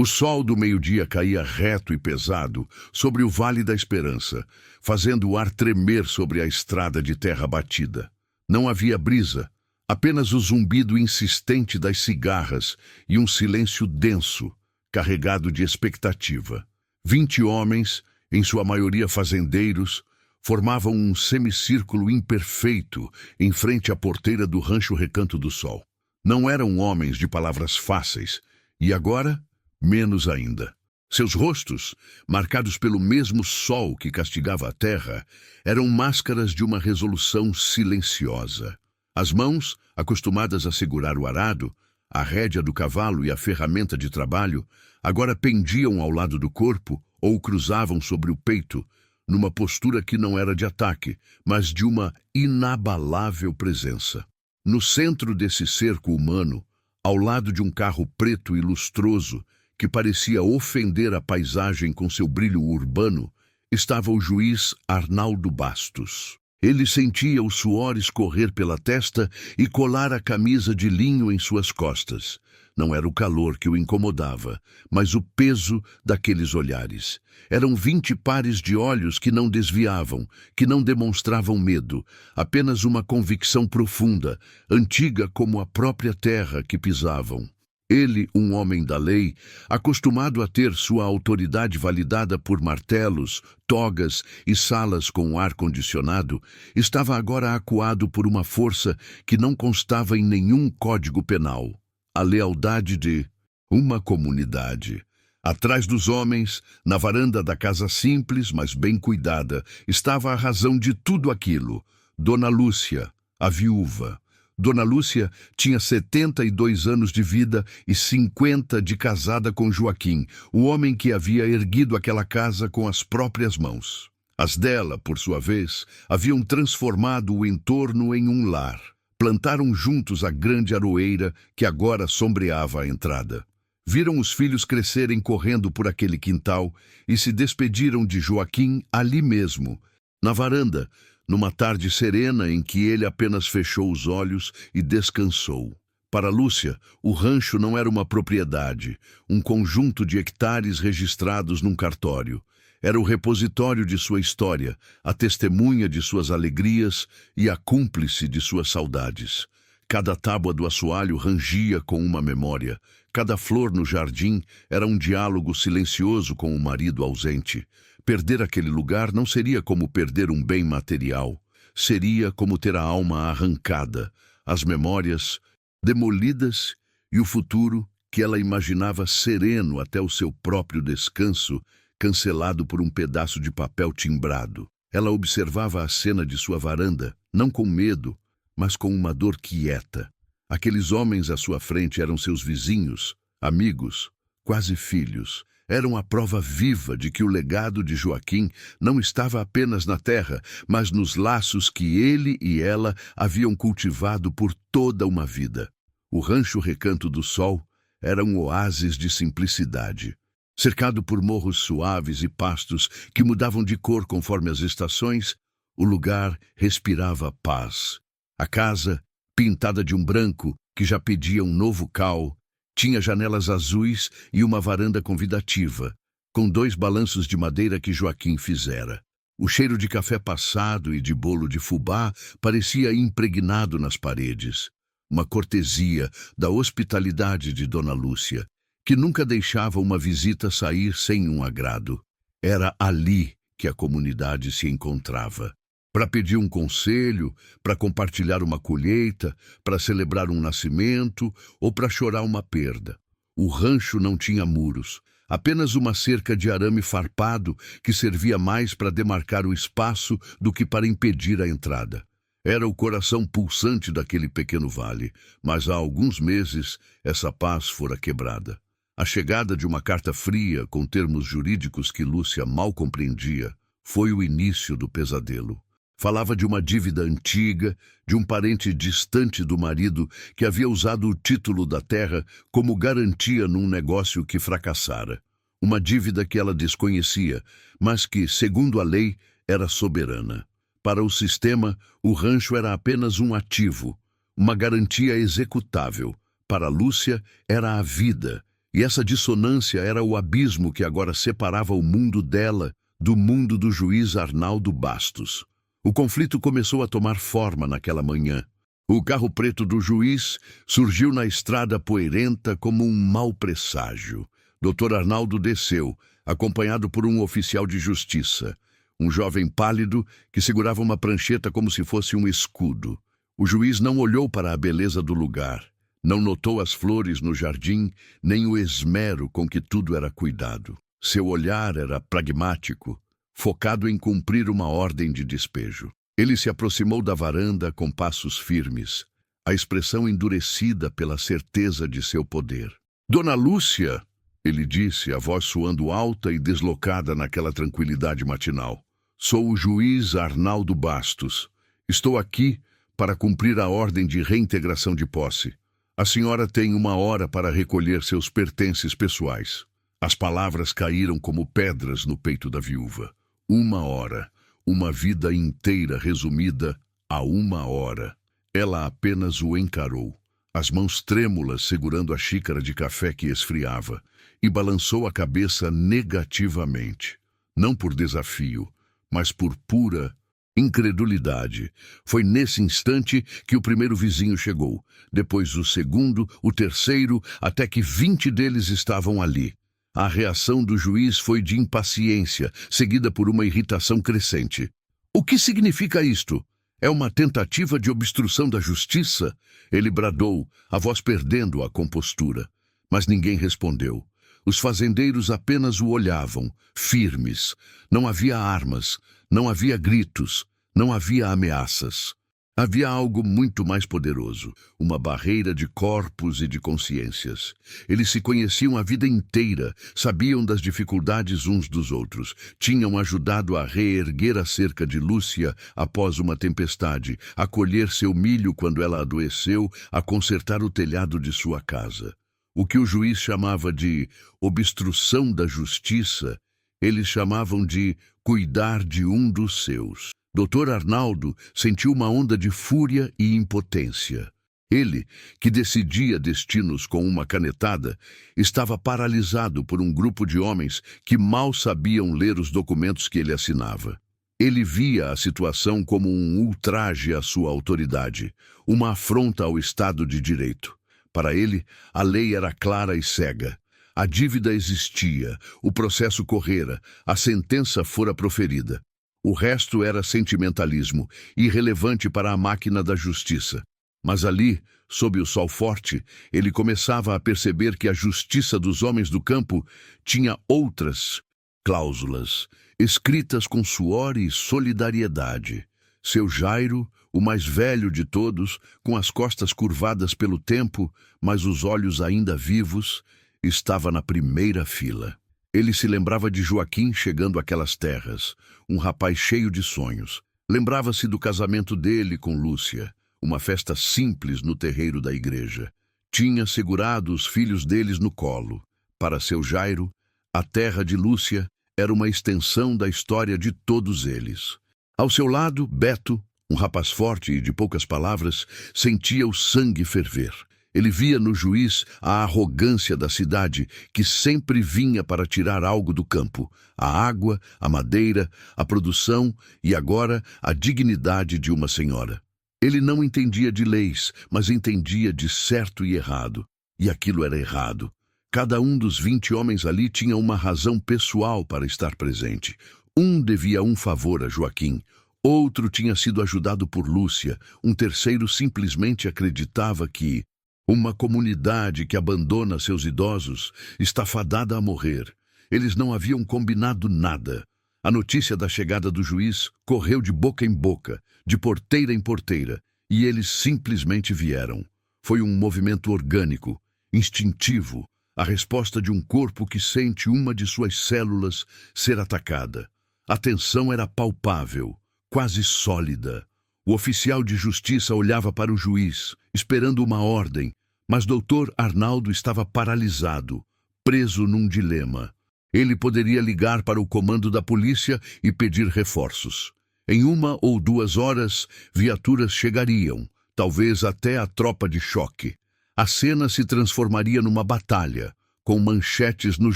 O sol do meio-dia caía reto e pesado sobre o Vale da Esperança, fazendo o ar tremer sobre a estrada de terra batida. Não havia brisa, apenas o zumbido insistente das cigarras e um silêncio denso, carregado de expectativa. 20 homens, em sua maioria fazendeiros, formavam um semicírculo imperfeito em frente à porteira do rancho Recanto do Sol. Não eram homens de palavras fáceis, e agora, menos ainda. Seus rostos, marcados pelo mesmo sol que castigava a terra, eram máscaras de uma resolução silenciosa. As mãos, acostumadas a segurar o arado, a rédea do cavalo e a ferramenta de trabalho, agora pendiam ao lado do corpo ou cruzavam sobre o peito, numa postura que não era de ataque, mas de uma inabalável presença. No centro desse cerco humano, ao lado de um carro preto e lustroso, que parecia ofender a paisagem com seu brilho urbano, estava o juiz Arnaldo Bastos. Ele sentia o suor escorrer pela testa e colar a camisa de linho em suas costas. Não era o calor que o incomodava, mas o peso daqueles olhares. Eram 20 pares de olhos que não desviavam, que não demonstravam medo, apenas uma convicção profunda, antiga como a própria terra que pisavam. Ele, um homem da lei, acostumado a ter sua autoridade validada por martelos, togas e salas com ar-condicionado, estava agora acuado por uma força que não constava em nenhum código penal: a lealdade de uma comunidade. Atrás dos homens, na varanda da casa simples, mas bem cuidada, estava a razão de tudo aquilo: Dona Lúcia, a viúva. Dona Lúcia tinha 72 anos de vida e 50 de casada com Joaquim, o homem que havia erguido aquela casa com as próprias mãos. As dela, por sua vez, haviam transformado o entorno em um lar. Plantaram juntos a grande aroeira que agora sombreava a entrada. Viram os filhos crescerem correndo por aquele quintal e se despediram de Joaquim ali mesmo, na varanda, numa tarde serena em que ele apenas fechou os olhos e descansou. Para Lúcia, o rancho não era uma propriedade, um conjunto de hectares registrados num cartório. Era o repositório de sua história, a testemunha de suas alegrias e a cúmplice de suas saudades. Cada tábua do assoalho rangia com uma memória. Cada flor no jardim era um diálogo silencioso com o marido ausente. Perder aquele lugar não seria como perder um bem material. Seria como ter a alma arrancada, as memórias demolidas e o futuro que ela imaginava sereno até o seu próprio descanso, cancelado por um pedaço de papel timbrado. Ela observava a cena de sua varanda, não com medo, mas com uma dor quieta. Aqueles homens à sua frente eram seus vizinhos, amigos, quase filhos. Eram a prova viva de que o legado de Joaquim não estava apenas na terra, mas nos laços que ele e ela haviam cultivado por toda uma vida. O rancho Recanto do Sol era um oásis de simplicidade. Cercado por morros suaves e pastos que mudavam de cor conforme as estações, o lugar respirava paz. A casa, pintada de um branco que já pedia um novo cal, tinha janelas azuis e uma varanda convidativa, com 2 balanços de madeira que Joaquim fizera. O cheiro de café passado e de bolo de fubá parecia impregnado nas paredes. Uma cortesia da hospitalidade de Dona Lúcia, que nunca deixava uma visita sair sem um agrado. Era ali que a comunidade se encontrava. Para pedir um conselho, para compartilhar uma colheita, para celebrar um nascimento ou para chorar uma perda. O rancho não tinha muros, apenas uma cerca de arame farpado que servia mais para demarcar o espaço do que para impedir a entrada. Era o coração pulsante daquele pequeno vale, mas há alguns meses essa paz fora quebrada. A chegada de uma carta fria com termos jurídicos que Lúcia mal compreendia foi o início do pesadelo. Falava de uma dívida antiga, de um parente distante do marido que havia usado o título da terra como garantia num negócio que fracassara. Uma dívida que ela desconhecia, mas que, segundo a lei, era soberana. Para o sistema, o rancho era apenas um ativo, uma garantia executável. Para Lúcia, era a vida, E essa dissonância era o abismo que agora separava o mundo dela do mundo do juiz Arnaldo Bastos. O conflito começou a tomar forma naquela manhã. O carro preto do juiz surgiu na estrada poeirenta como um mau presságio. Dr. Arnaldo desceu, acompanhado por um oficial de justiça, um jovem pálido que segurava uma prancheta como se fosse um escudo. O juiz não olhou para a beleza do lugar, não notou as flores no jardim, nem o esmero com que tudo era cuidado. Seu olhar era pragmático, focado em cumprir uma ordem de despejo. Ele se aproximou da varanda com passos firmes, a expressão endurecida pela certeza de seu poder. Dona Lúcia, ele disse, a voz soando alta e deslocada naquela tranquilidade matinal. Sou o juiz Arnaldo Bastos. Estou aqui para cumprir a ordem de reintegração de posse. A senhora tem 1 hora para recolher seus pertences pessoais. As palavras caíram como pedras no peito da viúva. 1 hora. Uma vida inteira resumida a 1 hora. Ela apenas o encarou, as mãos trêmulas segurando a xícara de café que esfriava, e balançou a cabeça negativamente. Não por desafio, mas por pura incredulidade. Foi nesse instante que o primeiro vizinho chegou, depois o segundo, o terceiro, até que 20 deles estavam ali. A reação do juiz foi de impaciência, seguida por uma irritação crescente. O que significa isto? É uma tentativa de obstrução da justiça? Ele bradou, a voz perdendo a compostura. Mas ninguém respondeu. Os fazendeiros apenas o olhavam, firmes. Não havia armas, não havia gritos, não havia ameaças. Havia algo muito mais poderoso, uma barreira de corpos e de consciências. Eles se conheciam a vida inteira, sabiam das dificuldades uns dos outros, tinham ajudado a reerguer a cerca de Lúcia após uma tempestade, a colher seu milho quando ela adoeceu, a consertar o telhado de sua casa. O que o juiz chamava de obstrução da justiça, eles chamavam de cuidar de um dos seus. Dr. Arnaldo sentiu uma onda de fúria e impotência. Ele, que decidia destinos com uma canetada, estava paralisado por um grupo de homens que mal sabiam ler os documentos que ele assinava. Ele via a situação como um ultraje à sua autoridade, uma afronta ao Estado de Direito. Para ele, a lei era clara e cega. A dívida existia, o processo correra, a sentença fora proferida. O resto era sentimentalismo, irrelevante para a máquina da justiça. Mas ali, sob o sol forte, ele começava a perceber que a justiça dos homens do campo tinha outras cláusulas, escritas com suor e solidariedade. Seu Jairo, o mais velho de todos, com as costas curvadas pelo tempo, mas os olhos ainda vivos, estava na primeira fila. Ele se lembrava de Joaquim chegando àquelas terras, um rapaz cheio de sonhos. Lembrava-se do casamento dele com Lúcia, uma festa simples no terreiro da igreja. Tinha segurado os filhos deles no colo. Para seu Jairo, a terra de Lúcia era uma extensão da história de todos eles. Ao seu lado, Beto, um rapaz forte e de poucas palavras, sentia o sangue ferver. Ele via no juiz a arrogância da cidade que sempre vinha para tirar algo do campo, a água, a madeira, a produção e agora a dignidade de uma senhora. Ele não entendia de leis, mas entendia de certo e errado. E aquilo era errado. Cada um dos 20 homens ali tinha uma razão pessoal para estar presente. Um devia um favor a Joaquim, outro tinha sido ajudado por Lúcia, um terceiro simplesmente acreditava que uma comunidade que abandona seus idosos está fadada a morrer. Eles não haviam combinado nada. A notícia da chegada do juiz correu de boca em boca, de porteira em porteira, e eles simplesmente vieram. Foi um movimento orgânico, instintivo, a resposta de um corpo que sente uma de suas células ser atacada. A tensão era palpável, quase sólida. O oficial de justiça olhava para o juiz, esperando uma ordem, mas Dr. Arnaldo estava paralisado, preso num dilema. Ele poderia ligar para o comando da polícia e pedir reforços. Em 1 ou 2 horas, viaturas chegariam, talvez até a tropa de choque. A cena se transformaria numa batalha, com manchetes nos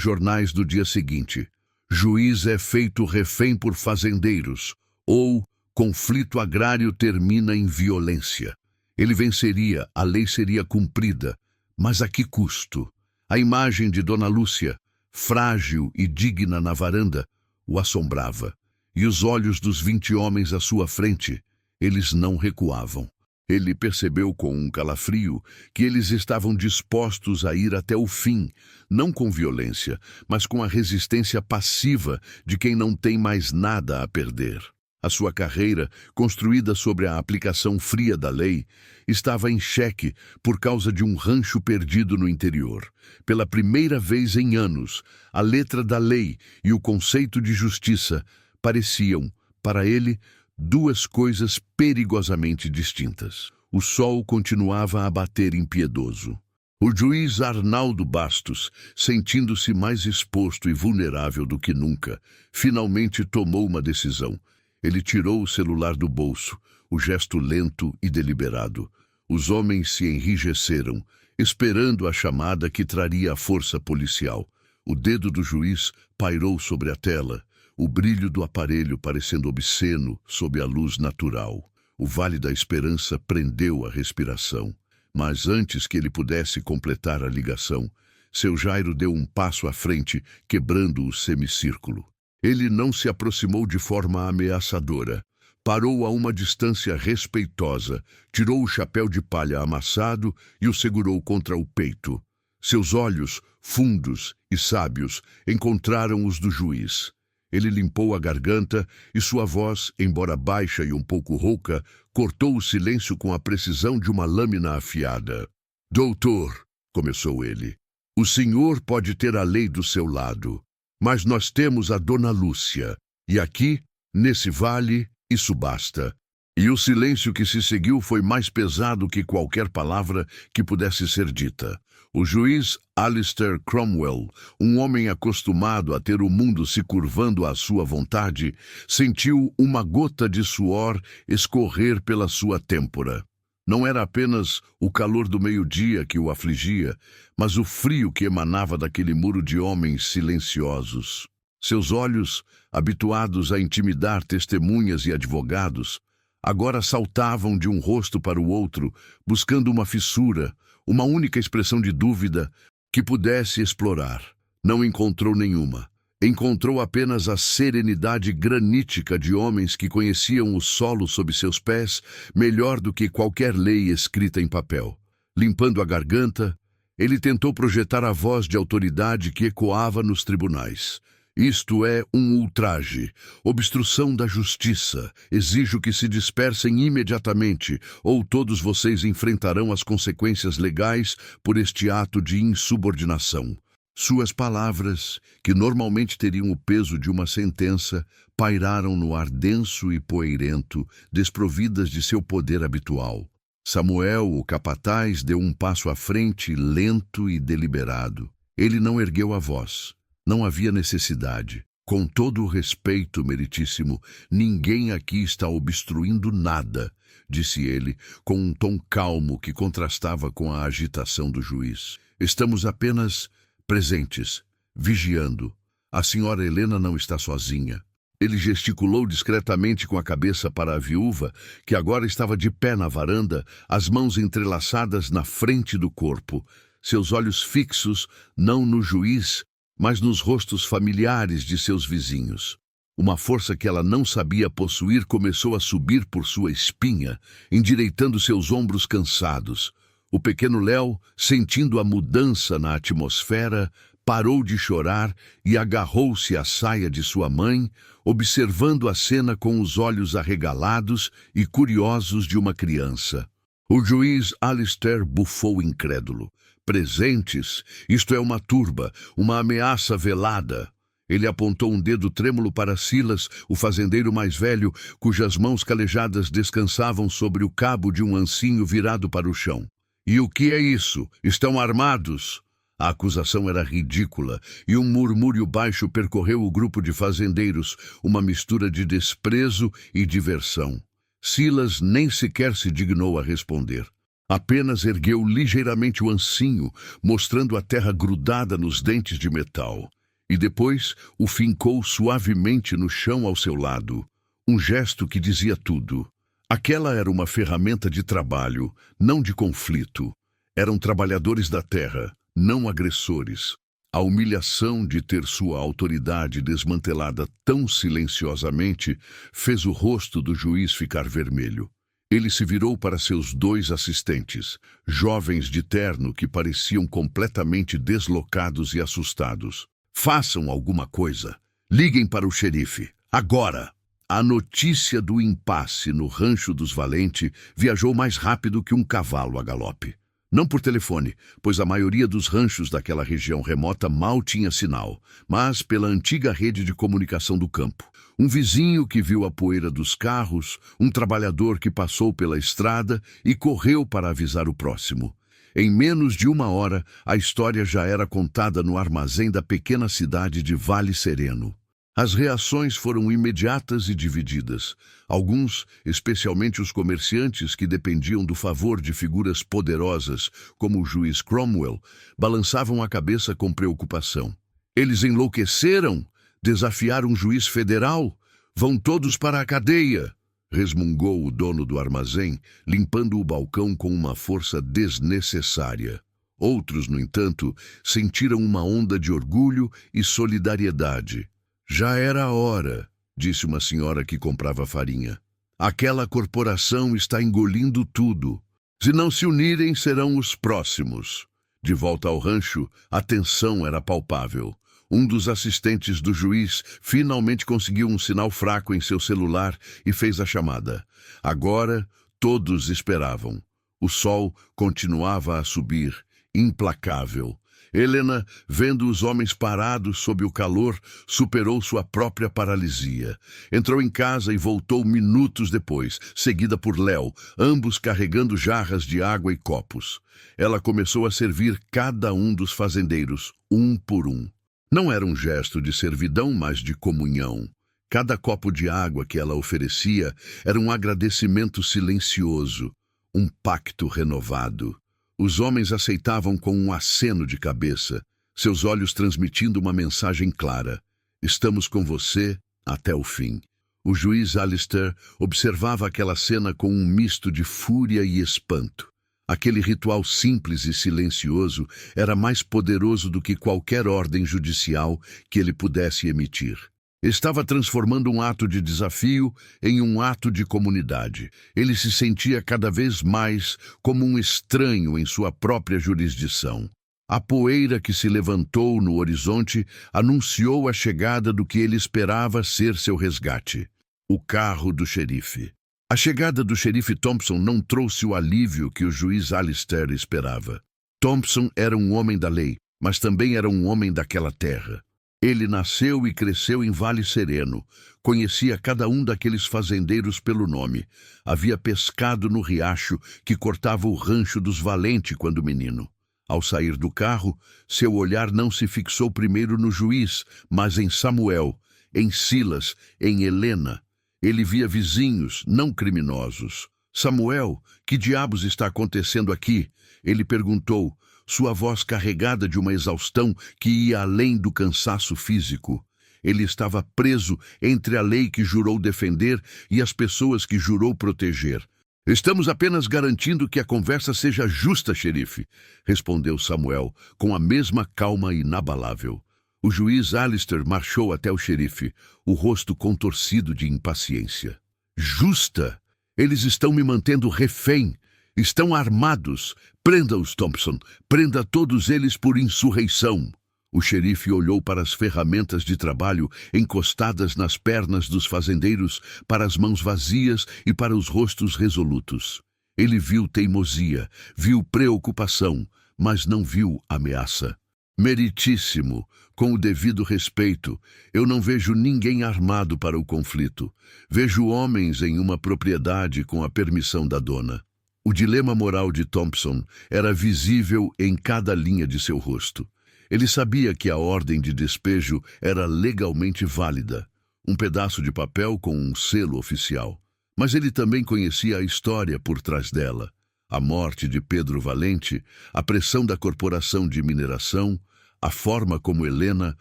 jornais do dia seguinte: juiz é feito refém por fazendeiros, ou conflito agrário termina em violência. Ele venceria, a lei seria cumprida, mas a que custo? A imagem de Dona Lúcia, frágil e digna na varanda, o assombrava. E os olhos dos 20 homens à sua frente, eles não recuavam. Ele percebeu com um calafrio que eles estavam dispostos a ir até o fim, não com violência, mas com a resistência passiva de quem não tem mais nada a perder. A sua carreira, construída sobre a aplicação fria da lei, estava em xeque por causa de um rancho perdido no interior. Pela primeira vez em anos, a letra da lei e o conceito de justiça pareciam, para ele, duas coisas perigosamente distintas. O sol continuava a bater impiedoso. O juiz Arnaldo Bastos, sentindo-se mais exposto e vulnerável do que nunca, finalmente tomou uma decisão. Ele tirou o celular do bolso, o gesto lento e deliberado. Os homens se enrijeceram, esperando a chamada que traria a força policial. O dedo do juiz pairou sobre a tela, o brilho do aparelho parecendo obsceno sob a luz natural. O Vale da Esperança prendeu a respiração. Mas antes que ele pudesse completar a ligação, seu Jairo deu um passo à frente, quebrando o semicírculo. Ele não se aproximou de forma ameaçadora. Parou a uma distância respeitosa, tirou o chapéu de palha amassado e o segurou contra o peito. Seus olhos, fundos e sábios, encontraram os do juiz. Ele limpou a garganta e sua voz, embora baixa e um pouco rouca, cortou o silêncio com a precisão de uma lâmina afiada. Doutor, começou ele, o senhor pode ter a lei do seu lado, mas nós temos a Dona Lúcia, e aqui, nesse vale, isso basta. E o silêncio que se seguiu foi mais pesado que qualquer palavra que pudesse ser dita. O juiz Alistair Cromwell, um homem acostumado a ter o mundo se curvando à sua vontade, sentiu uma gota de suor escorrer pela sua têmpora. Não era apenas o calor do meio-dia que o afligia, mas o frio que emanava daquele muro de homens silenciosos. Seus olhos, habituados a intimidar testemunhas e advogados, agora saltavam de um rosto para o outro, buscando uma fissura, uma única expressão de dúvida que pudesse explorar. Não encontrou nenhuma. Encontrou apenas a serenidade granítica de homens que conheciam o solo sob seus pés melhor do que qualquer lei escrita em papel. Limpando a garganta, ele tentou projetar a voz de autoridade que ecoava nos tribunais. Isto é um ultraje, obstrução da justiça. Exijo que se dispersem imediatamente, ou todos vocês enfrentarão as consequências legais por este ato de insubordinação. Suas palavras, que normalmente teriam o peso de uma sentença, pairaram no ar denso e poeirento, desprovidas de seu poder habitual. Samuel, o capataz, deu um passo à frente, lento e deliberado. Ele não ergueu a voz. Não havia necessidade. Com todo o respeito, meritíssimo, ninguém aqui está obstruindo nada, disse ele, com um tom calmo que contrastava com a agitação do juiz. Estamos apenas presentes, vigiando. A senhora Helena não está sozinha. Ele gesticulou discretamente com a cabeça para a viúva, que agora estava de pé na varanda, as mãos entrelaçadas na frente do corpo, seus olhos fixos não no juiz, mas nos rostos familiares de seus vizinhos. Uma força que ela não sabia possuir começou a subir por sua espinha, endireitando seus ombros cansados. O pequeno Léo, sentindo a mudança na atmosfera, parou de chorar e agarrou-se à saia de sua mãe, observando a cena com os olhos arregalados e curiosos de uma criança. O juiz Alistair bufou incrédulo. Presentes? Isto é uma turba, uma ameaça velada. Ele apontou um dedo trêmulo para Silas, o fazendeiro mais velho, cujas mãos calejadas descansavam sobre o cabo de um ancinho virado para o chão. E o que é isso? Estão armados? A acusação era ridícula, e um murmúrio baixo percorreu o grupo de fazendeiros, uma mistura de desprezo e diversão. Silas nem sequer se dignou a responder. Apenas ergueu ligeiramente o ancinho, mostrando a terra grudada nos dentes de metal, e depois o fincou suavemente no chão ao seu lado, um gesto que dizia tudo. Aquela era uma ferramenta de trabalho, não de conflito. Eram trabalhadores da terra, não agressores. A humilhação de ter sua autoridade desmantelada tão silenciosamente fez o rosto do juiz ficar vermelho. Ele se virou para seus 2 assistentes, jovens de terno que pareciam completamente deslocados e assustados. Façam alguma coisa. Liguem para o xerife. Agora! A notícia do impasse no Rancho dos Valente viajou mais rápido que um cavalo a galope. Não por telefone, pois a maioria dos ranchos daquela região remota mal tinha sinal, mas pela antiga rede de comunicação do campo. Um vizinho que viu a poeira dos carros, um trabalhador que passou pela estrada e correu para avisar o próximo. Em menos de 1 hora, a história já era contada no armazém da pequena cidade de Vale Sereno. As reações foram imediatas e divididas. Alguns, especialmente os comerciantes que dependiam do favor de figuras poderosas, como o juiz Cromwell, balançavam a cabeça com preocupação. Eles enlouqueceram? Desafiaram um juiz federal? Vão todos para a cadeia! Resmungou o dono do armazém, limpando o balcão com uma força desnecessária. Outros, no entanto, sentiram uma onda de orgulho e solidariedade. Já era a hora, disse uma senhora que comprava farinha. Aquela corporação está engolindo tudo. Se não se unirem, serão os próximos. De volta ao rancho, a tensão era palpável. Um dos assistentes do juiz finalmente conseguiu um sinal fraco em seu celular e fez a chamada. Agora, todos esperavam. O sol continuava a subir, implacável. Helena, vendo os homens parados sob o calor, superou sua própria paralisia. Entrou em casa e voltou minutos depois, seguida por Léo, ambos carregando jarras de água e copos. Ela começou a servir cada um dos fazendeiros, um por um. Não era um gesto de servidão, mas de comunhão. Cada copo de água que ela oferecia era um agradecimento silencioso, um pacto renovado. Os homens aceitavam com um aceno de cabeça, seus olhos transmitindo uma mensagem clara. Estamos com você até o fim. O juiz Alistair observava aquela cena com um misto de fúria e espanto. Aquele ritual simples e silencioso era mais poderoso do que qualquer ordem judicial que ele pudesse emitir. Estava transformando um ato de desafio em um ato de comunidade. Ele se sentia cada vez mais como um estranho em sua própria jurisdição. A poeira que se levantou no horizonte anunciou a chegada do que ele esperava ser seu resgate: o carro do xerife. A chegada do xerife Thompson não trouxe o alívio que o juiz Alistair esperava. Thompson era um homem da lei, mas também era um homem daquela terra. Ele nasceu e cresceu em Vale Sereno. Conhecia cada um daqueles fazendeiros pelo nome. Havia pescado no riacho que cortava o rancho dos Valente quando menino. Ao sair do carro, seu olhar não se fixou primeiro no juiz, mas em Samuel, em Silas, em Helena. Ele via vizinhos, não criminosos. Samuel, que diabos está acontecendo aqui? Ele perguntou, sua voz carregada de uma exaustão que ia além do cansaço físico. Ele estava preso entre a lei que jurou defender e as pessoas que jurou proteger. Estamos apenas garantindo que a conversa seja justa, xerife, respondeu Samuel, com a mesma calma inabalável. O juiz Alistair marchou até o xerife, o rosto contorcido de impaciência. Justa? Eles estão me mantendo refém. Estão armados. Prenda-os, Thompson. Prenda todos eles por insurreição. O xerife olhou para as ferramentas de trabalho encostadas nas pernas dos fazendeiros, para as mãos vazias e para os rostos resolutos. Ele viu teimosia, viu preocupação, mas não viu ameaça. Meritíssimo, com o devido respeito, eu não vejo ninguém armado para o conflito. Vejo homens em uma propriedade com a permissão da dona. O dilema moral de Thompson era visível em cada linha de seu rosto. Ele sabia que a ordem de despejo era legalmente válida, um pedaço de papel com um selo oficial. Mas ele também conhecia a história por trás dela. A morte de Pedro Valente, a pressão da corporação de mineração, a forma como Helena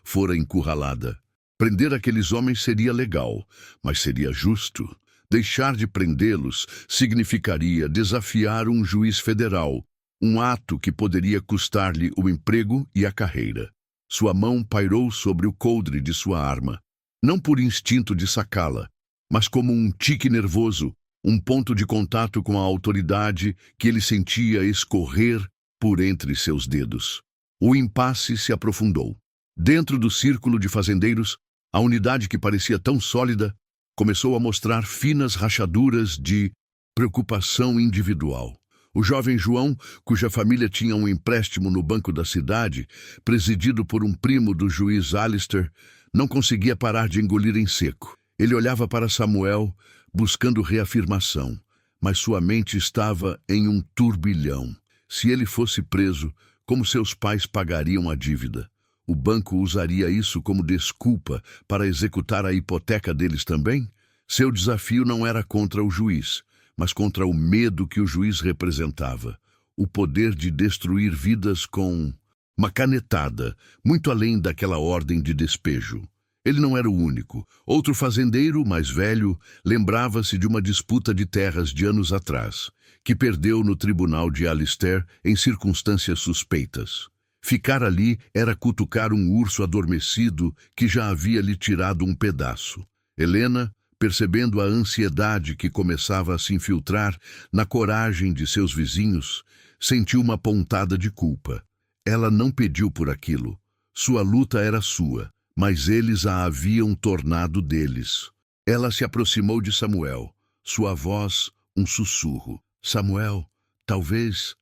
fora encurralada. Prender aqueles homens seria legal, mas seria justo. Deixar de prendê-los significaria desafiar um juiz federal, um ato que poderia custar-lhe o emprego e a carreira. Sua mão pairou sobre o coldre de sua arma, não por instinto de sacá-la, mas como um tique nervoso, um ponto de contato com a autoridade que ele sentia escorrer por entre seus dedos. O impasse se aprofundou. Dentro do círculo de fazendeiros, a unidade que parecia tão sólida começou a mostrar finas rachaduras de preocupação individual. O jovem João, cuja família tinha um empréstimo no banco da cidade, presidido por um primo do juiz Alistair, não conseguia parar de engolir em seco. Ele olhava para Samuel, buscando reafirmação, mas sua mente estava em um turbilhão. Se ele fosse preso, como seus pais pagariam a dívida? O banco usaria isso como desculpa para executar a hipoteca deles também? Seu desafio não era contra o juiz, mas contra o medo que o juiz representava. O poder de destruir vidas com uma canetada, muito além daquela ordem de despejo. Ele não era o único. Outro fazendeiro, mais velho, lembrava-se de uma disputa de terras de anos atrás, que perdeu no tribunal de Alistair em circunstâncias suspeitas. Ficar ali era cutucar um urso adormecido que já havia lhe tirado um pedaço. Helena, percebendo a ansiedade que começava a se infiltrar na coragem de seus vizinhos, sentiu uma pontada de culpa. Ela não pediu por aquilo. Sua luta era sua, mas eles a haviam tornado deles. Ela se aproximou de Samuel, sua voz um sussurro. Samuel, talvez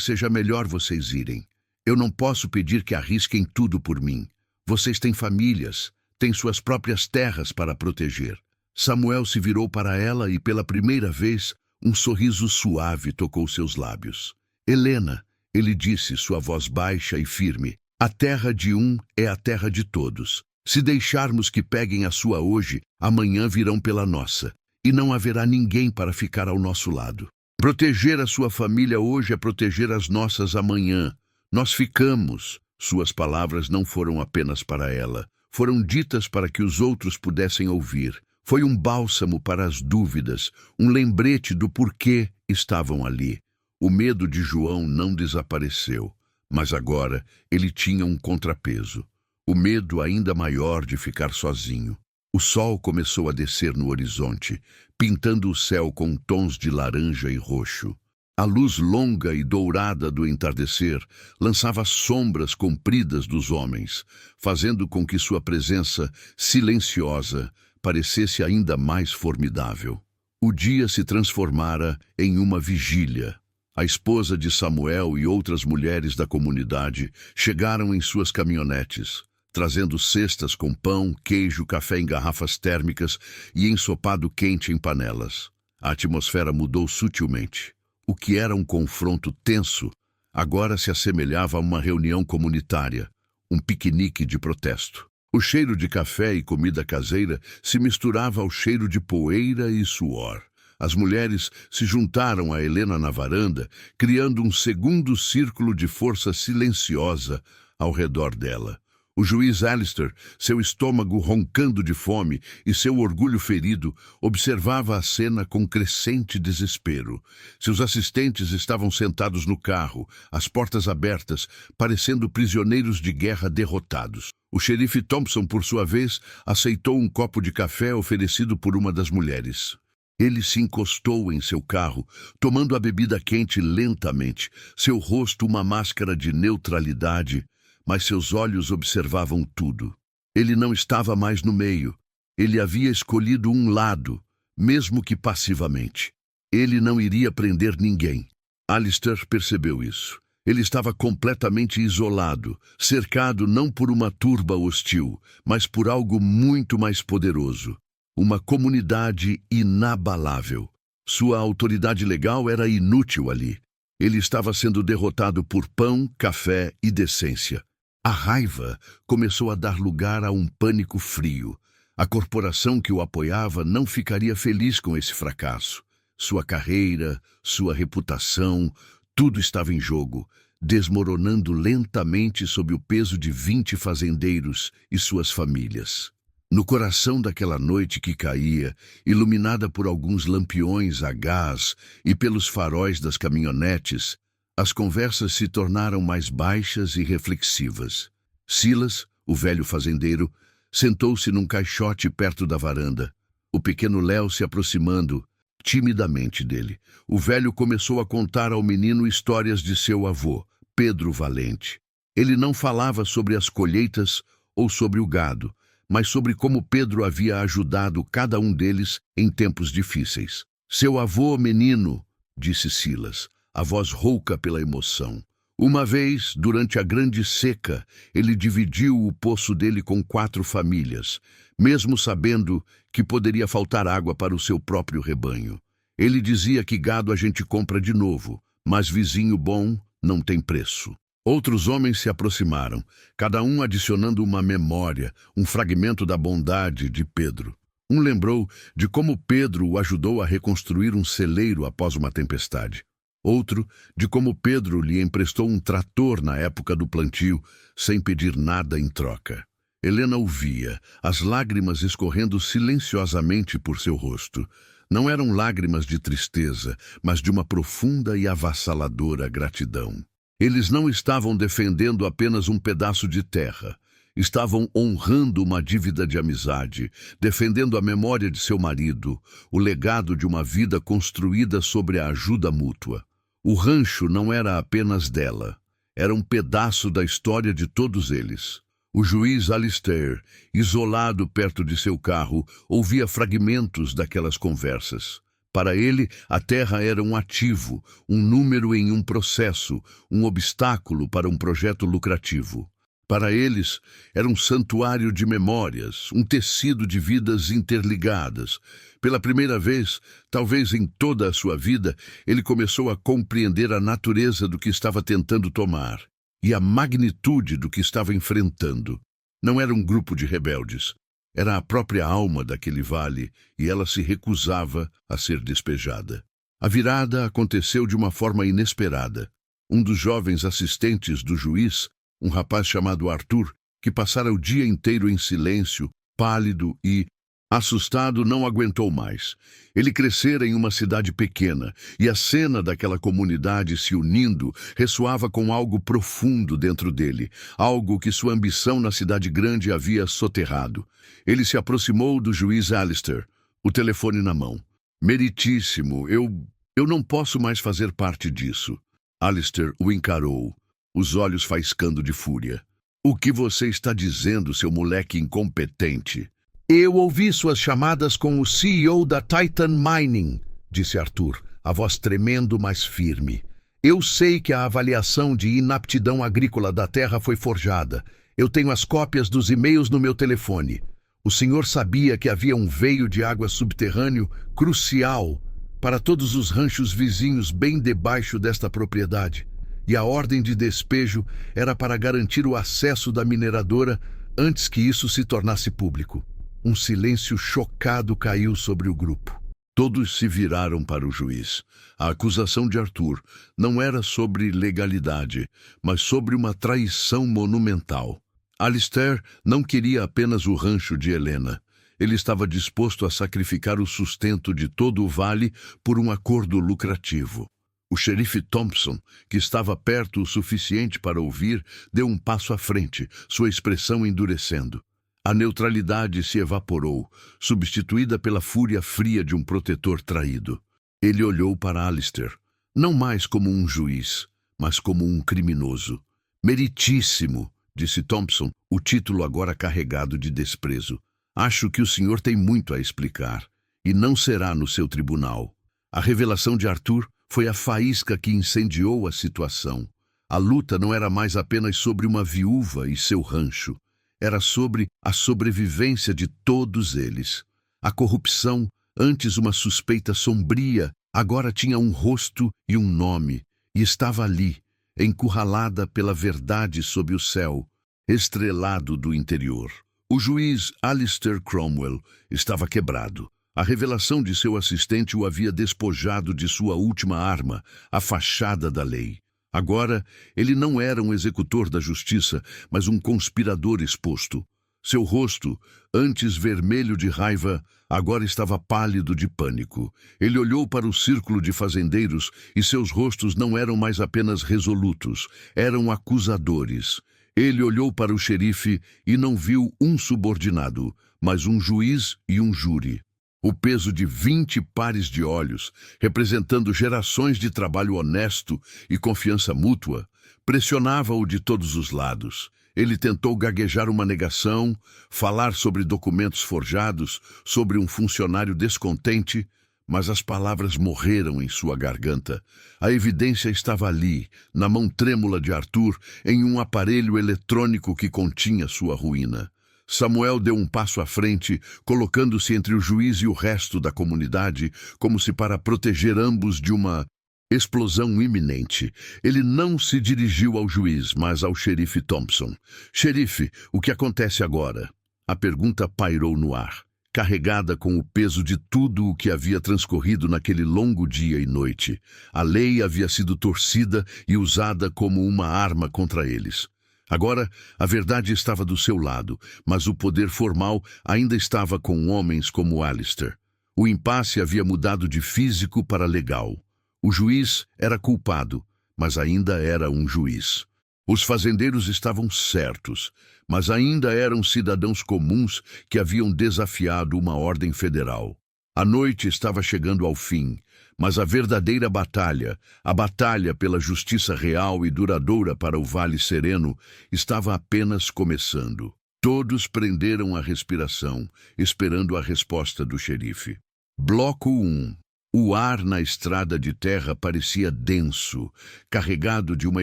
seja melhor vocês irem. Eu não posso pedir que arrisquem tudo por mim. Vocês têm famílias, têm suas próprias terras para proteger. Samuel se virou para ela e, pela primeira vez, um sorriso suave tocou seus lábios. Helena, ele disse, sua voz baixa e firme, a terra de um é a terra de todos. Se deixarmos que peguem a sua hoje, amanhã virão pela nossa, e não haverá ninguém para ficar ao nosso lado. Proteger a sua família hoje é proteger as nossas amanhã. Nós ficamos. Suas palavras não foram apenas para ela, foram ditas para que os outros pudessem ouvir. Foi um bálsamo para as dúvidas, um lembrete do porquê estavam ali. O medo de João não desapareceu, mas agora ele tinha um contrapeso. O medo ainda maior de ficar sozinho. O sol começou a descer no horizonte, pintando o céu com tons de laranja e roxo. A luz longa e dourada do entardecer lançava sombras compridas dos homens, fazendo com que sua presença silenciosa parecesse ainda mais formidável. O dia se transformara em uma vigília. A esposa de Samuel e outras mulheres da comunidade chegaram em suas caminhonetes, trazendo cestas com pão, queijo, café em garrafas térmicas e ensopado quente em panelas. A atmosfera mudou sutilmente. O que era um confronto tenso, agora se assemelhava a uma reunião comunitária, um piquenique de protesto. O cheiro de café e comida caseira se misturava ao cheiro de poeira e suor. As mulheres se juntaram a Helena na varanda, criando um segundo círculo de força silenciosa ao redor dela. O juiz Alistair, seu estômago roncando de fome e seu orgulho ferido, observava a cena com crescente desespero. Seus assistentes estavam sentados no carro, as portas abertas, parecendo prisioneiros de guerra derrotados. O xerife Thompson, por sua vez, aceitou um copo de café oferecido por uma das mulheres. Ele se encostou em seu carro, tomando a bebida quente lentamente, seu rosto uma máscara de neutralidade, mas seus olhos observavam tudo. Ele não estava mais no meio. Ele havia escolhido um lado, mesmo que passivamente. Ele não iria prender ninguém. Alistair percebeu isso. Ele estava completamente isolado, cercado não por uma turba hostil, mas por algo muito mais poderoso. Uma comunidade inabalável. Sua autoridade legal era inútil ali. Ele estava sendo derrotado por pão, café e decência. A raiva começou a dar lugar a um pânico frio. A corporação que o apoiava não ficaria feliz com esse fracasso. Sua carreira, sua reputação, tudo estava em jogo, desmoronando lentamente sob o peso de 20 fazendeiros e suas famílias. No coração daquela noite que caía, iluminada por alguns lampiões a gás e pelos faróis das caminhonetes, as conversas se tornaram mais baixas e reflexivas. Silas, o velho fazendeiro, sentou-se num caixote perto da varanda. O pequeno Léo se aproximando timidamente dele. O velho começou a contar ao menino histórias de seu avô, Pedro Valente. Ele não falava sobre as colheitas ou sobre o gado, mas sobre como Pedro havia ajudado cada um deles em tempos difíceis. Seu avô, menino, disse Silas, a voz rouca pela emoção. Uma vez, durante a grande seca, ele dividiu o poço dele com 4 famílias, mesmo sabendo que poderia faltar água para o seu próprio rebanho. Ele dizia que gado a gente compra de novo, mas vizinho bom não tem preço. Outros homens se aproximaram, cada um adicionando uma memória, um fragmento da bondade de Pedro. Um lembrou de como Pedro o ajudou a reconstruir um celeiro após uma tempestade. Outro, de como Pedro lhe emprestou um trator na época do plantio, sem pedir nada em troca. Helena ouvia, as lágrimas escorrendo silenciosamente por seu rosto. Não eram lágrimas de tristeza, mas de uma profunda e avassaladora gratidão. Eles não estavam defendendo apenas um pedaço de terra. Estavam honrando uma dívida de amizade, defendendo a memória de seu marido, o legado de uma vida construída sobre a ajuda mútua. O rancho não era apenas dela, era um pedaço da história de todos eles. O juiz Alistair, isolado perto de seu carro, ouvia fragmentos daquelas conversas. Para ele, a terra era um ativo, um número em um processo, um obstáculo para um projeto lucrativo. Para eles, era um santuário de memórias, um tecido de vidas interligadas. Pela primeira vez, talvez em toda a sua vida, ele começou a compreender a natureza do que estava tentando tomar e a magnitude do que estava enfrentando. Não era um grupo de rebeldes. Era a própria alma daquele vale e ela se recusava a ser despejada. A virada aconteceu de uma forma inesperada. Um dos jovens assistentes do juiz, um rapaz chamado Arthur, que passara o dia inteiro em silêncio, pálido e assustado, não aguentou mais. Ele crescera em uma cidade pequena, e a cena daquela comunidade se unindo ressoava com algo profundo dentro dele, algo que sua ambição na cidade grande havia soterrado. Ele se aproximou do juiz Alistair, o telefone na mão. Meritíssimo, eu não posso mais fazer parte disso. Alistair o encarou, os olhos faiscando de fúria. O que você está dizendo, seu moleque incompetente? Eu ouvi suas chamadas com o CEO da Titan Mining, disse Arthur, a voz tremendo, mas firme. Eu sei que a avaliação de inaptidão agrícola da terra foi forjada. Eu tenho as cópias dos e-mails no meu telefone. O senhor sabia que havia um veio de água subterrâneo crucial para todos os ranchos vizinhos bem debaixo desta propriedade, e a ordem de despejo era para garantir o acesso da mineradora antes que isso se tornasse público. Um silêncio chocado caiu sobre o grupo. Todos se viraram para o juiz. A acusação de Arthur não era sobre legalidade, mas sobre uma traição monumental. Alistair não queria apenas o rancho de Helena. Ele estava disposto a sacrificar o sustento de todo o vale por um acordo lucrativo. O xerife Thompson, que estava perto o suficiente para ouvir, deu um passo à frente, sua expressão endurecendo. A neutralidade se evaporou, substituída pela fúria fria de um protetor traído. Ele olhou para Alistair, não mais como um juiz, mas como um criminoso. Meritíssimo, disse Thompson, o título agora carregado de desprezo. Acho que o senhor tem muito a explicar, e não será no seu tribunal. A revelação de Arthur foi a faísca que incendiou a situação. A luta não era mais apenas sobre uma viúva e seu rancho. Era sobre a sobrevivência de todos eles. A corrupção, antes uma suspeita sombria, agora tinha um rosto e um nome, e estava ali, encurralada pela verdade sob o céu, estrelado do interior. O juiz Alistair Cromwell estava quebrado. A revelação de seu assistente o havia despojado de sua última arma, a fachada da lei. Agora, ele não era um executor da justiça, mas um conspirador exposto. Seu rosto, antes vermelho de raiva, agora estava pálido de pânico. Ele olhou para o círculo de fazendeiros e seus rostos não eram mais apenas resolutos, eram acusadores. Ele olhou para o xerife e não viu um subordinado, mas um juiz e um júri. O peso de 20 pares de olhos, representando gerações de trabalho honesto e confiança mútua, pressionava-o de todos os lados. Ele tentou gaguejar uma negação, falar sobre documentos forjados, sobre um funcionário descontente, mas as palavras morreram em sua garganta. A evidência estava ali, na mão trêmula de Arthur, em um aparelho eletrônico que continha sua ruína. Samuel deu um passo à frente, colocando-se entre o juiz e o resto da comunidade, como se para proteger ambos de uma explosão iminente. Ele não se dirigiu ao juiz, mas ao xerife Thompson. Xerife, o que acontece agora? A pergunta pairou no ar, carregada com o peso de tudo o que havia transcorrido naquele longo dia e noite. A lei havia sido torcida e usada como uma arma contra eles. Agora, a verdade estava do seu lado, mas o poder formal ainda estava com homens como Alistair. O impasse havia mudado de físico para legal. O juiz era culpado, mas ainda era um juiz. Os fazendeiros estavam certos, mas ainda eram cidadãos comuns que haviam desafiado uma ordem federal. A noite estava chegando ao fim, mas a verdadeira batalha, a batalha pela justiça real e duradoura para o Vale Sereno, estava apenas começando. Todos prenderam a respiração, esperando a resposta do xerife. Bloco 1. O ar na estrada de terra parecia denso, carregado de uma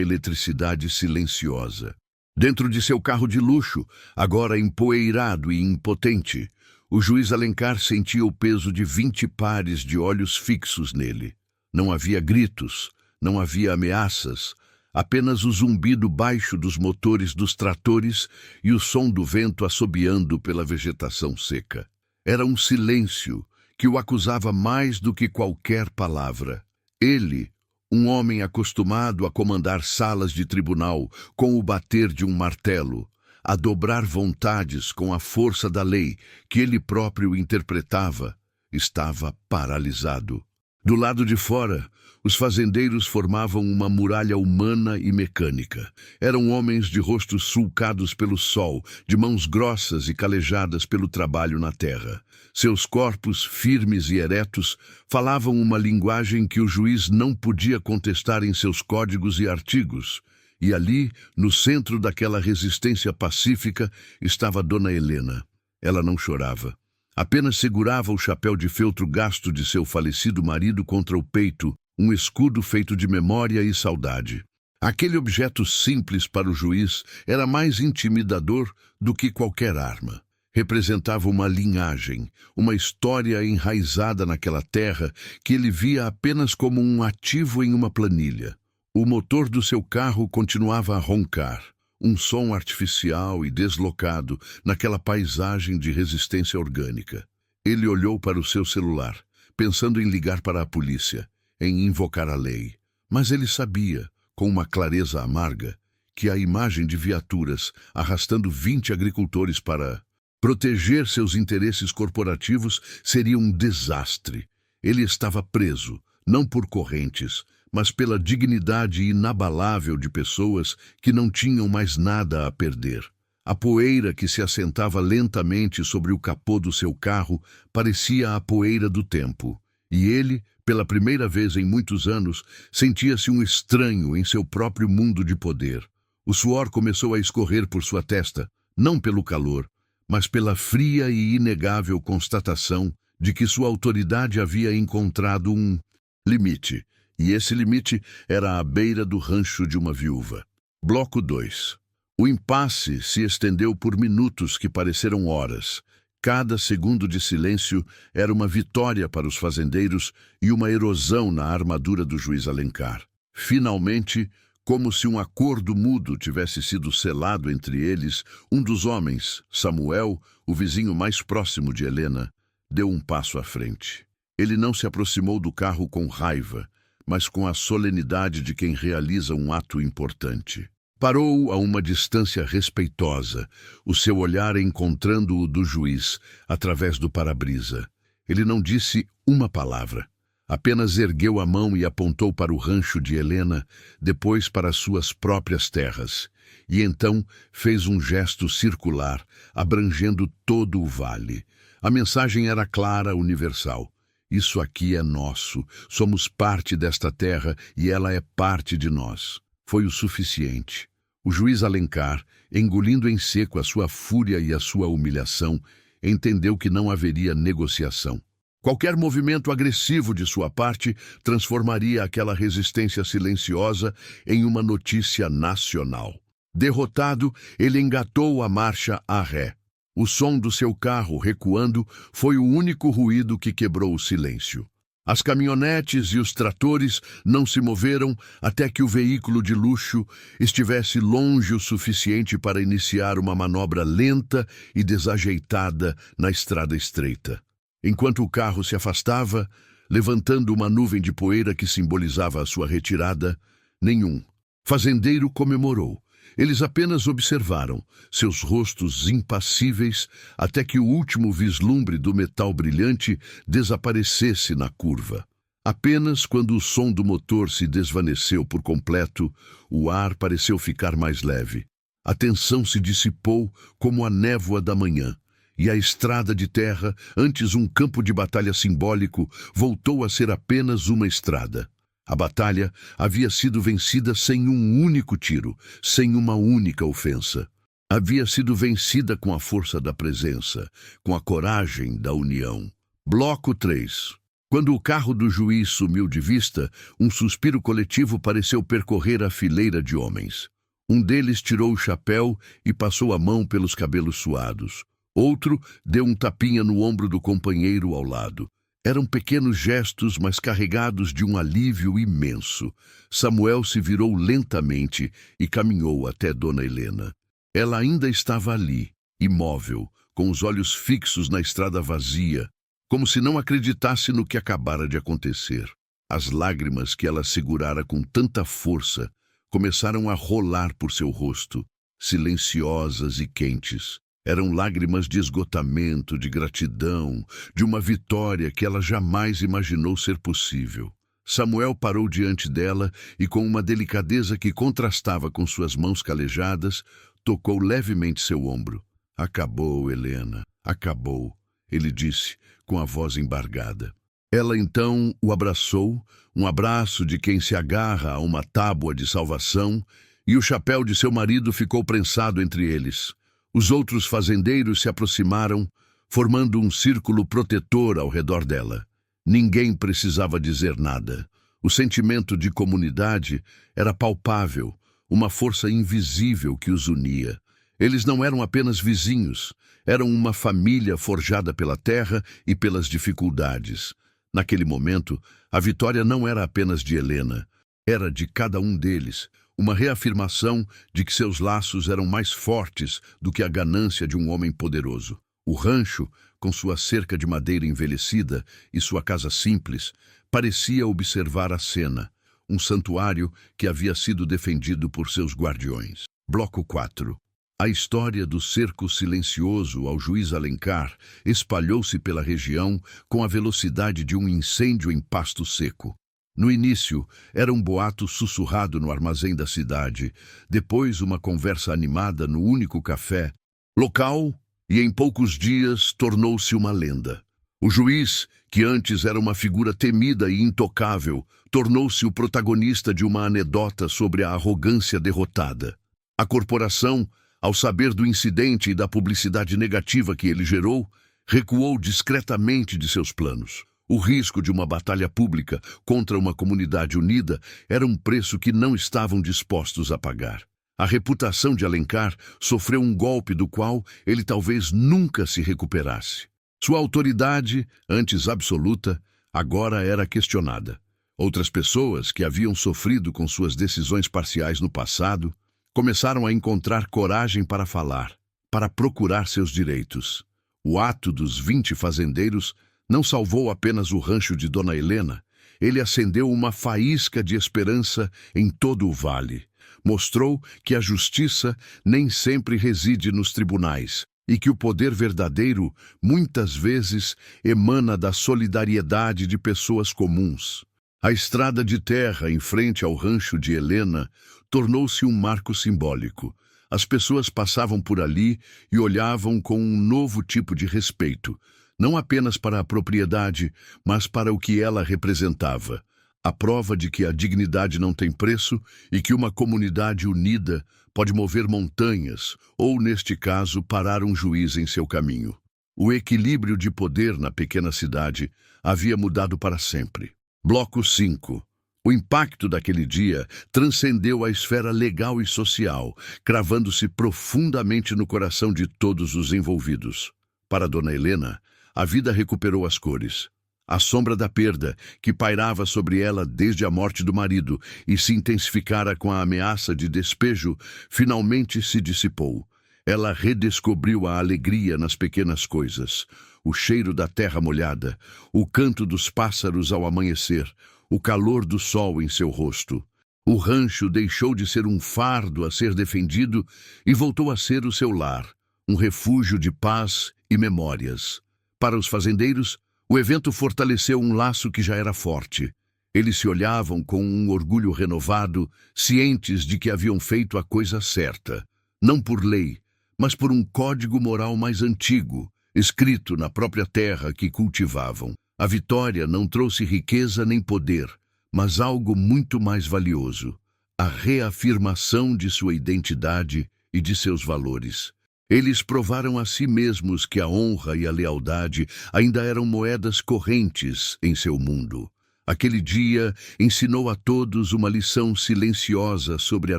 eletricidade silenciosa. Dentro de seu carro de luxo, agora empoeirado e impotente, o juiz Alencar sentia o peso de 20 pares de olhos fixos nele. Não havia gritos, não havia ameaças, apenas o zumbido baixo dos motores dos tratores e o som do vento assobiando pela vegetação seca. Era um silêncio que o acusava mais do que qualquer palavra. Ele, um homem acostumado a comandar salas de tribunal com o bater de um martelo, a dobrar vontades com a força da lei que ele próprio interpretava, estava paralisado. Do lado de fora, os fazendeiros formavam uma muralha humana e mecânica. Eram homens de rostos sulcados pelo sol, de mãos grossas e calejadas pelo trabalho na terra. Seus corpos, firmes e eretos, falavam uma linguagem que o juiz não podia contestar em seus códigos e artigos. E ali, no centro daquela resistência pacífica, estava Dona Helena. Ela não chorava. Apenas segurava o chapéu de feltro gasto de seu falecido marido contra o peito, um escudo feito de memória e saudade. Aquele objeto simples para o juiz era mais intimidador do que qualquer arma. Representava uma linhagem, uma história enraizada naquela terra que ele via apenas como um ativo em uma planilha. O motor do seu carro continuava a roncar, um som artificial e deslocado naquela paisagem de resistência orgânica. Ele olhou para o seu celular, pensando em ligar para a polícia, em invocar a lei. Mas ele sabia, com uma clareza amarga, que a imagem de viaturas arrastando 20 agricultores para proteger seus interesses corporativos seria um desastre. Ele estava preso, não por correntes, mas pela dignidade inabalável de pessoas que não tinham mais nada a perder. A poeira que se assentava lentamente sobre o capô do seu carro parecia a poeira do tempo, e ele, pela primeira vez em muitos anos, sentia-se um estranho em seu próprio mundo de poder. O suor começou a escorrer por sua testa, não pelo calor, mas pela fria e inegável constatação de que sua autoridade havia encontrado um limite, e esse limite era à beira do rancho de uma viúva. Bloco 2. O impasse se estendeu por minutos que pareceram horas. Cada segundo de silêncio era uma vitória para os fazendeiros e uma erosão na armadura do juiz Alencar. Finalmente, como se um acordo mudo tivesse sido selado entre eles, um dos homens, Samuel, o vizinho mais próximo de Helena, deu um passo à frente. Ele não se aproximou do carro com raiva, mas com a solenidade de quem realiza um ato importante. Parou a uma distância respeitosa, o seu olhar encontrando o do juiz através do para-brisa. Ele não disse uma palavra. Apenas ergueu a mão e apontou para o rancho de Helena, depois para suas próprias terras. E então fez um gesto circular, abrangendo todo o vale. A mensagem era clara, universal. Isso aqui é nosso, somos parte desta terra e ela é parte de nós. Foi o suficiente. O juiz Alencar, engolindo em seco a sua fúria e a sua humilhação, entendeu que não haveria negociação. Qualquer movimento agressivo de sua parte transformaria aquela resistência silenciosa em uma notícia nacional. Derrotado, ele engatou a marcha à ré. O som do seu carro recuando foi o único ruído que quebrou o silêncio. As caminhonetes e os tratores não se moveram até que o veículo de luxo estivesse longe o suficiente para iniciar uma manobra lenta e desajeitada na estrada estreita. Enquanto o carro se afastava, levantando uma nuvem de poeira que simbolizava a sua retirada, nenhum fazendeiro comemorou. Eles apenas observaram, seus rostos impassíveis, até que o último vislumbre do metal brilhante desaparecesse na curva. Apenas quando o som do motor se desvaneceu por completo, o ar pareceu ficar mais leve. A tensão se dissipou como a névoa da manhã, e a estrada de terra, antes um campo de batalha simbólico, voltou a ser apenas uma estrada. A batalha havia sido vencida sem um único tiro, sem uma única ofensa. Havia sido vencida com a força da presença, com a coragem da união. Bloco 3. Quando o carro do juiz sumiu de vista, um suspiro coletivo pareceu percorrer a fileira de homens. Um deles tirou o chapéu e passou a mão pelos cabelos suados. Outro deu um tapinha no ombro do companheiro ao lado. Eram pequenos gestos, mas carregados de um alívio imenso. Samuel se virou lentamente e caminhou até Dona Helena. Ela ainda estava ali, imóvel, com os olhos fixos na estrada vazia, como se não acreditasse no que acabara de acontecer. As lágrimas que ela segurara com tanta força começaram a rolar por seu rosto, silenciosas e quentes. Eram lágrimas de esgotamento, de gratidão, de uma vitória que ela jamais imaginou ser possível. Samuel parou diante dela e, com uma delicadeza que contrastava com suas mãos calejadas, tocou levemente seu ombro. "Acabou, Helena, acabou", ele disse, com a voz embargada. Ela então o abraçou, um abraço de quem se agarra a uma tábua de salvação, e o chapéu de seu marido ficou prensado entre eles. Os outros fazendeiros se aproximaram, formando um círculo protetor ao redor dela. Ninguém precisava dizer nada. O sentimento de comunidade era palpável, uma força invisível que os unia. Eles não eram apenas vizinhos, eram uma família forjada pela terra e pelas dificuldades. Naquele momento, a vitória não era apenas de Helena, era de cada um deles, uma reafirmação de que seus laços eram mais fortes do que a ganância de um homem poderoso. O rancho, com sua cerca de madeira envelhecida e sua casa simples, parecia observar a cena, um santuário que havia sido defendido por seus guardiões. Bloco 4. A história do cerco silencioso ao juiz Alencar espalhou-se pela região com a velocidade de um incêndio em pasto seco. No início, era um boato sussurrado no armazém da cidade, depois uma conversa animada no único café local e em poucos dias tornou-se uma lenda. O juiz, que antes era uma figura temida e intocável, tornou-se o protagonista de uma anedota sobre a arrogância derrotada. A corporação, ao saber do incidente e da publicidade negativa que ele gerou, recuou discretamente de seus planos. O risco de uma batalha pública contra uma comunidade unida era um preço que não estavam dispostos a pagar. A reputação de Alencar sofreu um golpe do qual ele talvez nunca se recuperasse. Sua autoridade, antes absoluta, agora era questionada. Outras pessoas que haviam sofrido com suas decisões parciais no passado começaram a encontrar coragem para falar, para procurar seus direitos. O ato dos 20 fazendeiros não salvou apenas o rancho de Dona Helena, ele acendeu uma faísca de esperança em todo o vale. Mostrou que a justiça nem sempre reside nos tribunais e que o poder verdadeiro, muitas vezes, emana da solidariedade de pessoas comuns. A estrada de terra em frente ao rancho de Helena tornou-se um marco simbólico. As pessoas passavam por ali e olhavam com um novo tipo de respeito, não apenas para a propriedade, mas para o que ela representava. A prova de que a dignidade não tem preço e que uma comunidade unida pode mover montanhas, ou, neste caso, parar um juiz em seu caminho. O equilíbrio de poder na pequena cidade havia mudado para sempre. Bloco 5. O impacto daquele dia transcendeu a esfera legal e social, cravando-se profundamente no coração de todos os envolvidos. Para Dona Helena, a vida recuperou as cores. A sombra da perda, que pairava sobre ela desde a morte do marido e se intensificara com a ameaça de despejo, finalmente se dissipou. Ela redescobriu a alegria nas pequenas coisas, o cheiro da terra molhada, o canto dos pássaros ao amanhecer, o calor do sol em seu rosto. O rancho deixou de ser um fardo a ser defendido e voltou a ser o seu lar, um refúgio de paz e memórias. Para os fazendeiros, o evento fortaleceu um laço que já era forte. Eles se olhavam com um orgulho renovado, cientes de que haviam feito a coisa certa, não por lei, mas por um código moral mais antigo, escrito na própria terra que cultivavam. A vitória não trouxe riqueza nem poder, mas algo muito mais valioso: a reafirmação de sua identidade e de seus valores. Eles provaram a si mesmos que a honra e a lealdade ainda eram moedas correntes em seu mundo. Aquele dia ensinou a todos uma lição silenciosa sobre a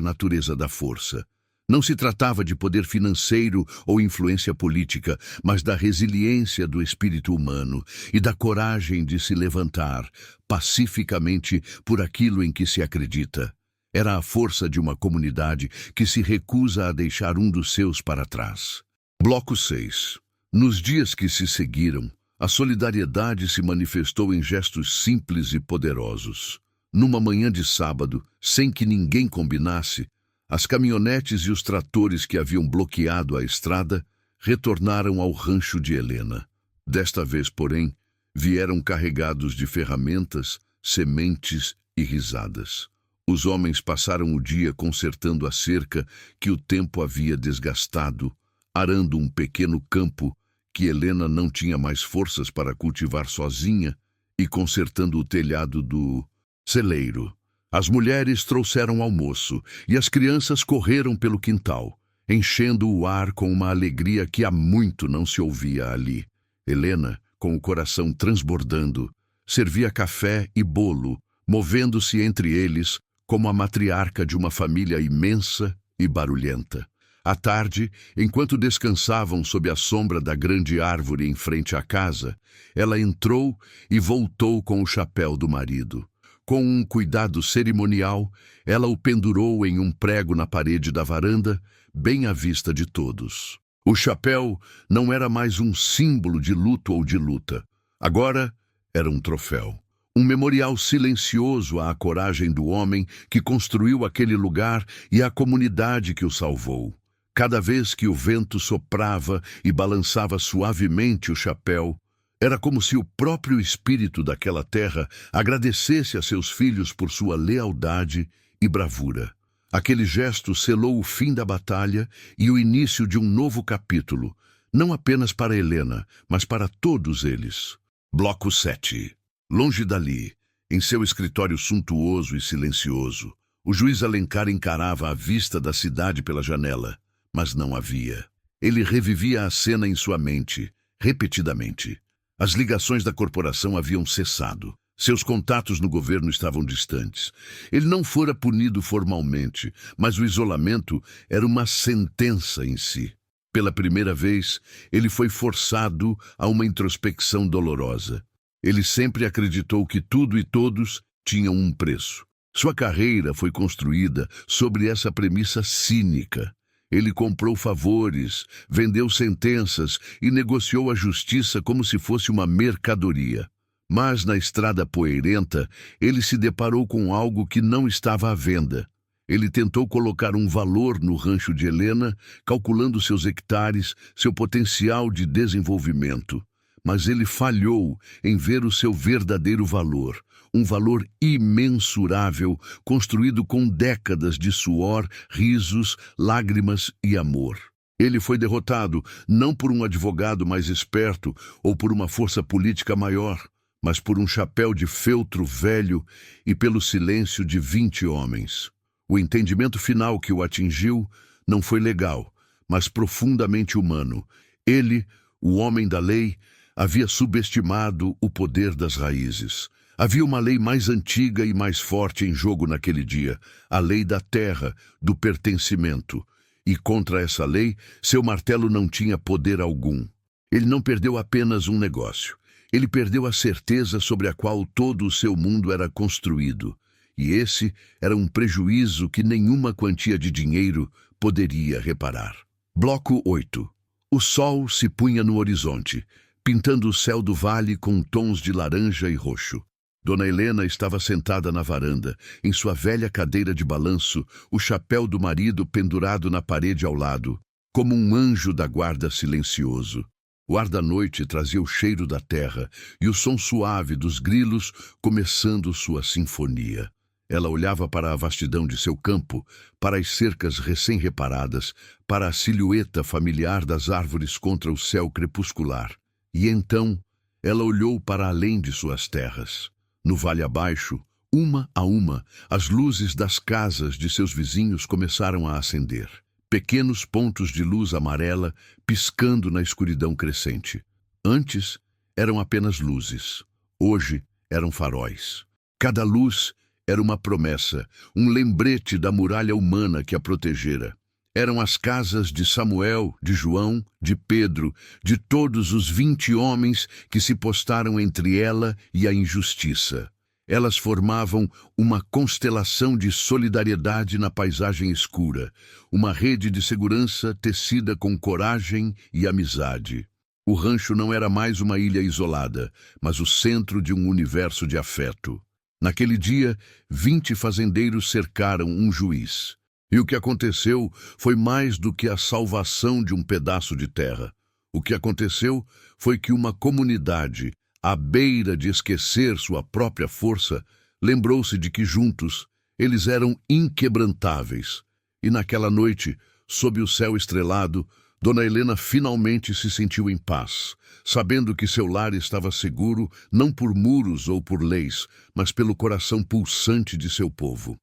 natureza da força. Não se tratava de poder financeiro ou influência política, mas da resiliência do espírito humano e da coragem de se levantar pacificamente por aquilo em que se acredita. Era a força de uma comunidade que se recusa a deixar um dos seus para trás. Bloco 6. Nos dias que se seguiram, a solidariedade se manifestou em gestos simples e poderosos. Numa manhã de sábado, sem que ninguém combinasse, as caminhonetes e os tratores que haviam bloqueado a estrada retornaram ao rancho de Helena. Desta vez, porém, vieram carregados de ferramentas, sementes e risadas. Os homens passaram o dia consertando a cerca que o tempo havia desgastado, arando um pequeno campo que Helena não tinha mais forças para cultivar sozinha e consertando o telhado do celeiro. As mulheres trouxeram almoço e as crianças correram pelo quintal, enchendo o ar com uma alegria que há muito não se ouvia ali. Helena, com o coração transbordando, servia café e bolo, movendo-se entre eles como a matriarca de uma família imensa e barulhenta. À tarde, enquanto descansavam sob a sombra da grande árvore em frente à casa, ela entrou e voltou com o chapéu do marido. Com um cuidado cerimonial, ela o pendurou em um prego na parede da varanda, bem à vista de todos. O chapéu não era mais um símbolo de luto ou de luta. Agora era um troféu. Um memorial silencioso à coragem do homem que construiu aquele lugar e à comunidade que o salvou. Cada vez que o vento soprava e balançava suavemente o chapéu, era como se o próprio espírito daquela terra agradecesse a seus filhos por sua lealdade e bravura. Aquele gesto selou o fim da batalha e o início de um novo capítulo, não apenas para Helena, mas para todos eles. Bloco 7. Longe dali, em seu escritório suntuoso e silencioso, o juiz Alencar encarava a vista da cidade pela janela, mas não havia. Ele revivia a cena em sua mente, repetidamente. As ligações da corporação haviam cessado. Seus contatos no governo estavam distantes. Ele não fora punido formalmente, mas o isolamento era uma sentença em si. Pela primeira vez, ele foi forçado a uma introspecção dolorosa. Ele sempre acreditou que tudo e todos tinham um preço. Sua carreira foi construída sobre essa premissa cínica. Ele comprou favores, vendeu sentenças e negociou a justiça como se fosse uma mercadoria. Mas na estrada poeirenta, ele se deparou com algo que não estava à venda. Ele tentou colocar um valor no rancho de Helena, calculando seus hectares, seu potencial de desenvolvimento. Mas ele falhou em ver o seu verdadeiro valor, um valor imensurável, construído com décadas de suor, risos, lágrimas e amor. Ele foi derrotado não por um advogado mais esperto ou por uma força política maior, mas por um chapéu de feltro velho e pelo silêncio de 20 homens. O entendimento final que o atingiu não foi legal, mas profundamente humano. Ele, o homem da lei, havia subestimado o poder das raízes. Havia uma lei mais antiga e mais forte em jogo naquele dia, a lei da terra, do pertencimento. E contra essa lei, seu martelo não tinha poder algum. Ele não perdeu apenas um negócio. Ele perdeu a certeza sobre a qual todo o seu mundo era construído. E esse era um prejuízo que nenhuma quantia de dinheiro poderia reparar. Bloco 8. O sol se punha no horizonte, pintando o céu do vale com tons de laranja e roxo. Dona Helena estava sentada na varanda, em sua velha cadeira de balanço, o chapéu do marido pendurado na parede ao lado, como um anjo da guarda silencioso. O ar da noite trazia o cheiro da terra e o som suave dos grilos começando sua sinfonia. Ela olhava para a vastidão de seu campo, para as cercas recém-reparadas, para a silhueta familiar das árvores contra o céu crepuscular. E então, ela olhou para além de suas terras. No vale abaixo, uma a uma, as luzes das casas de seus vizinhos começaram a acender. Pequenos pontos de luz amarela piscando na escuridão crescente. Antes, eram apenas luzes. Hoje, eram faróis. Cada luz era uma promessa, um lembrete da muralha humana que a protegera. Eram as casas de Samuel, de João, de Pedro, de todos os 20 homens que se postaram entre ela e a injustiça. Elas formavam uma constelação de solidariedade na paisagem escura, uma rede de segurança tecida com coragem e amizade. O rancho não era mais uma ilha isolada, mas o centro de um universo de afeto. Naquele dia, 20 fazendeiros cercaram um juiz. E o que aconteceu foi mais do que a salvação de um pedaço de terra. O que aconteceu foi que uma comunidade, à beira de esquecer sua própria força, lembrou-se de que juntos eles eram inquebrantáveis. E naquela noite, sob o céu estrelado, Dona Helena finalmente se sentiu em paz, sabendo que seu lar estava seguro não por muros ou por leis, mas pelo coração pulsante de seu povo.